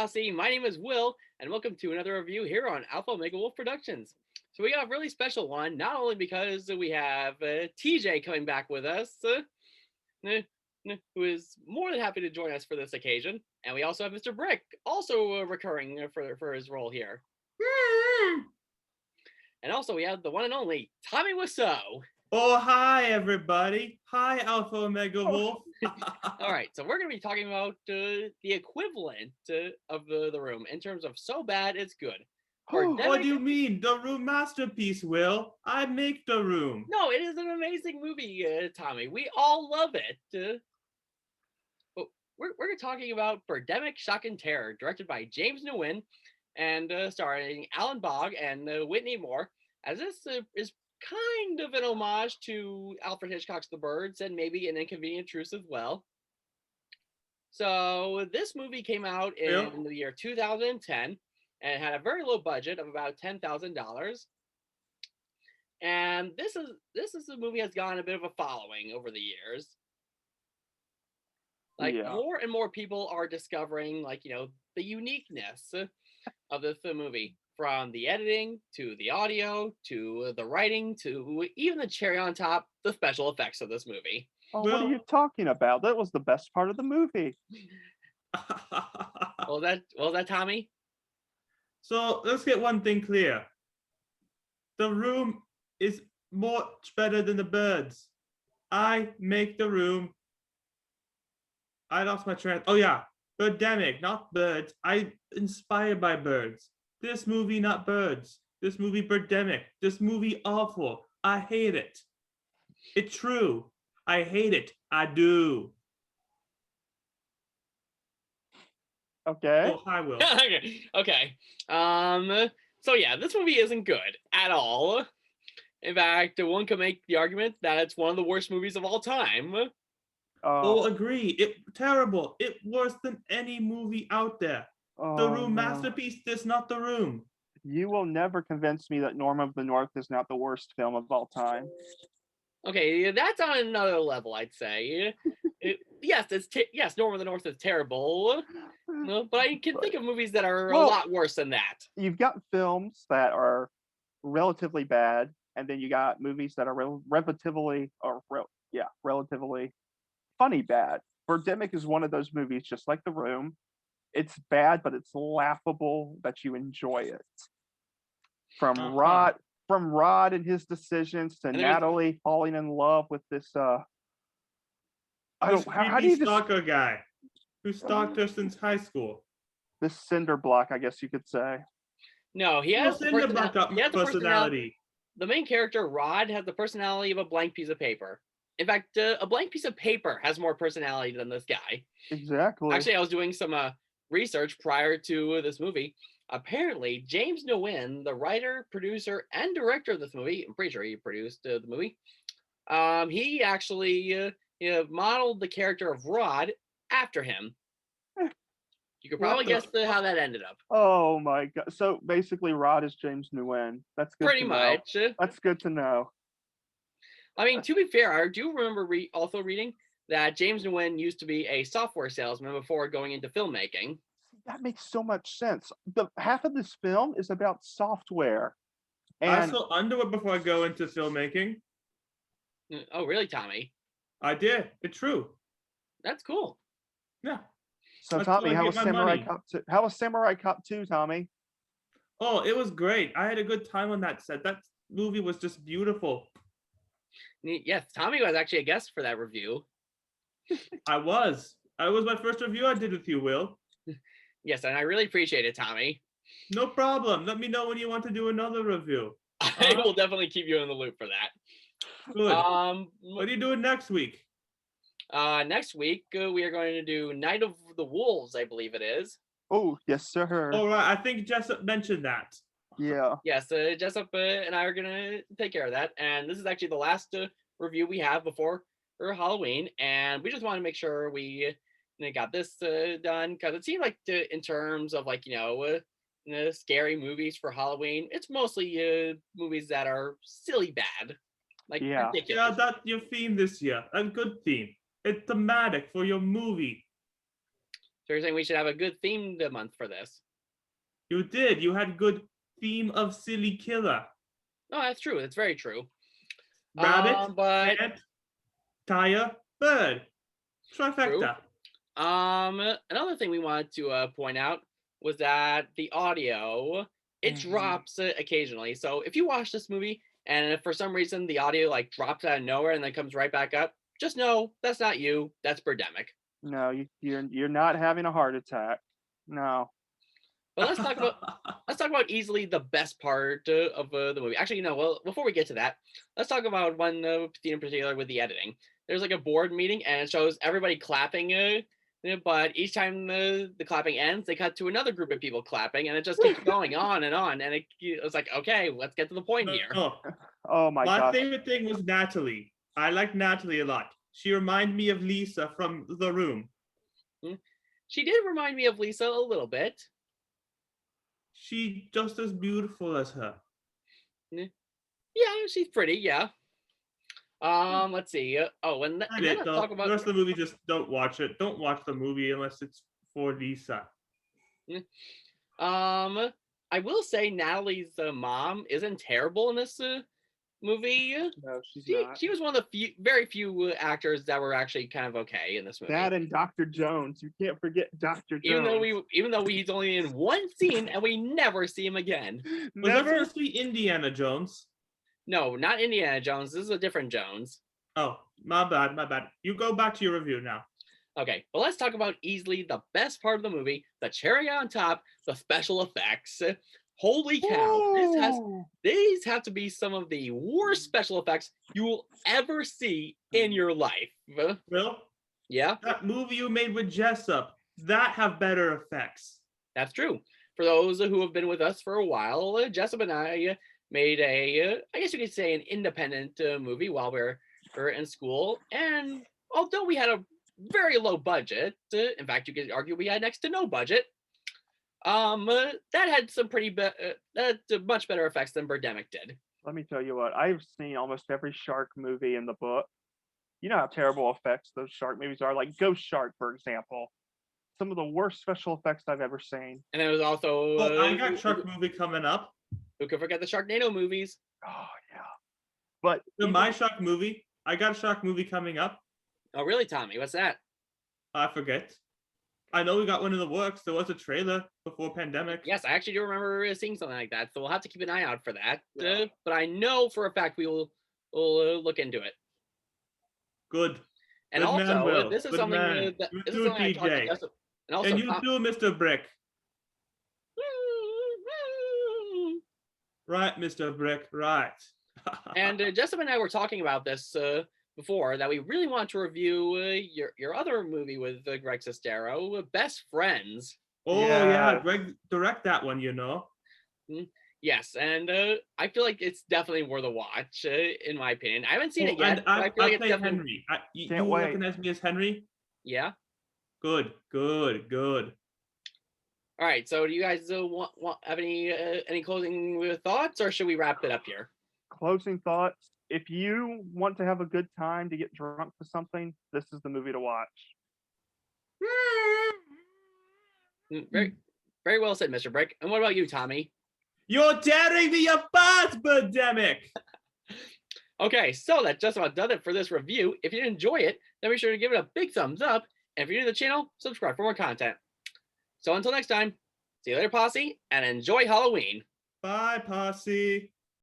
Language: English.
Posse. My name is Will, and welcome to another review here on Alpha Omega Wolf Productions. So we got a really special one, not only because we have TJ coming back with us, who is more than happy to join us for this occasion, and we also have Mr. Brick, also recurring for his role here. And also we have the one and only Tommy Wiseau. Oh, hi, everybody. Hi, Alpha Omega Wolf. All right, so we're going to be talking about the equivalent of the room in terms of so bad it's good. What do you mean? The Room masterpiece, Will. I make the room. No, it is an amazing movie, Tommy. We all love it. But we're talking about Birdemic, Shock and Terror, directed by James Nguyen and starring Alan Bogg and Whitney Moore, as this is kind of an homage to Alfred Hitchcock's The Birds and maybe An Inconvenient Truth as well. So this movie came out in the year 2010 and had a very low budget of about $10,000. And this is a movie has gotten a bit of a following over the years. More and more people are discovering the uniqueness of this movie, from the editing to the audio to the writing to even the cherry on top, the special effects of this movie. Oh, what are you talking about? That was the best part of the movie. Well, that Tommy? So let's get one thing clear. The room is much better than the birds. I make the room. I lost my train. Oh yeah, Birdemic, not birds. I inspired by birds. This movie, not birds. This movie, Birdemic. This movie, awful. I hate it. It's true. I hate it. I do. Okay. Oh, hi, Will. Okay. So yeah, this movie isn't good at all. In fact, one could make the argument that it's one of the worst movies of all time. Agree. Terrible. It worse than any movie out there. The Room masterpiece is not The Room. You will never convince me that Norm of the North is not the worst film of all time. Okay, that's on another level, I'd say. Yes, Norm of the North is terrible, but I can think of movies that are a lot worse than that. You've got films that are relatively bad, and then you got movies that are relatively funny bad. Birdemic is one of those movies, just like The Room. It's bad, but it's laughable that you enjoy it. From Rod and his decisions to Natalie falling in love with this stalker guy who stalked her since high school. This cinder block, I guess you could say. No, he has the personality. The main character, Rod, has the personality of a blank piece of paper. In fact, a blank piece of paper has more personality than this guy. Exactly. Actually, I was doing some research prior to this movie. Apparently, James Nguyen, the writer, producer, and director of this movie, I'm pretty sure he produced the movie. He actually modeled the character of Rod after him. You could probably guess how that ended up. Oh my god! So basically, Rod is James Nguyen. That's good. Pretty much. That's good to know. I mean, to be fair, I do remember also reading that James Nguyen used to be a software salesman before going into filmmaking. That makes so much sense. The half of this film is about software. And I saw underwear before I go into filmmaking. Oh, really, Tommy? I did. It's true. That's cool. Yeah. So, Tommy, how was Samurai Cop 2? How was Samurai Cop 2, Tommy? Oh, it was great. I had a good time on that set. That movie was just beautiful. Yes, Tommy was actually a guest for that review. I was. It was my first review I did with you, Will. Yes, and I really appreciate it, Tommy. No problem. Let me know when you want to do another review. I will definitely keep you in the loop for that. Good. What are you doing next week? Next week, we are going to do Night of the Wolves, I believe it is. Oh, yes, sir. All right. I think Jessup mentioned that. Yeah. Yes, Jessup and I are going to take care of that. And this is actually the last review we have before Halloween. And we just want to make sure we got this done, because it seemed like in terms of scary movies for Halloween, it's mostly movies that are silly bad. Ridiculous. Yeah, that's your theme this year. A good theme. It's thematic for your movie. So you're saying we should have a good themed month for this? You did. You had good theme of silly killer. No, that's true. That's very true. Rabbit, But ant, tire, bird. Trifecta. another thing we wanted to point out was that the audio it drops occasionally. So if you watch this movie and if for some reason the audio like drops out of nowhere and then comes right back up, just know that's not you. That's Birdemic. No, you're not having a heart attack. No. But let's talk about easily the best part of the movie. Actually, well, before we get to that, let's talk about one scene in particular with the editing. There's like a board meeting and it shows everybody clapping, but each time the clapping ends, they cut to another group of people clapping, and it just keeps going on, and it was like, okay, let's get to the point here. Oh my god. My favorite thing was Natalie. I like Natalie a lot. She reminded me of Lisa from The Room. She did remind me of Lisa a little bit. She's just as beautiful as her. Yeah, she's pretty. Yeah. Let's see. And then let's talk about the rest of the movie. Just don't watch it. Don't watch the movie unless it's for Lisa. I will say Natalie's mom isn't terrible in this movie. No, she's not. She was one of the very few actors that were actually kind of okay in this movie. That and Dr. Jones. You can't forget Dr. Jones. Even though he's only in one scene and we never see him again. Was that supposed to be Indiana Jones? No, not Indiana Jones. This is a different Jones. Oh, my bad. You go back to your review now. Okay, but let's talk about easily the best part of the movie, the cherry on top, the special effects. Holy cow, these have to be some of the worst special effects you will ever see in your life. Will? Yeah? That movie you made with Jessup, that have better effects. That's true. For those who have been with us for a while, Jessup and I made I guess you could say an independent movie while we were in school. And although we had a very low budget, in fact, you could argue we had next to no budget, that had some much better effects than Birdemic did. Let me tell you what, I've seen almost every shark movie in the book. You know how terrible effects those shark movies are, like Ghost Shark, for example. Some of the worst special effects I've ever seen. And there was also I got shark movie coming up. Who could forget the Sharknado movies? Oh yeah. But my shark movie, I got a shark movie coming up. Oh really, Tommy? What's that? I forget. I know we got one in the works. There was a trailer before pandemic. Yes, I actually do remember seeing something like that. So we'll have to keep an eye out for that. Yeah. But I know for a fact we'll look into it. Good. And Good also, man, Will. this is Good something man. that You this too, is something I talked to TJ. Jessup. And also, And you too, Mr. Brick. Right, Mr. Brick. Right. And Jessup and I were talking about this before, that we really want to review your other movie with Greg Sestero, Best Friends. Oh yeah, Greg, direct that one. Yes, and I feel like it's definitely worth a watch, in my opinion. I haven't seen it yet. And I feel like it's play definitely... Henry. You Can't wait. recognize me as Henry? Yeah. Good. All right. So, do you guys have any closing thoughts, or should we wrap it up here? Closing thoughts. If you want to have a good time to get drunk for something, this is the movie to watch. Very, very well said, Mr. Brick. And what about you, Tommy? You're tearing me apart, Birdemic. Okay, so that just about does it for this review. If you enjoy it, then be sure to give it a big thumbs up. And if you're new to the channel, subscribe for more content. So until next time, see you later, Posse, and enjoy Halloween. Bye, Posse.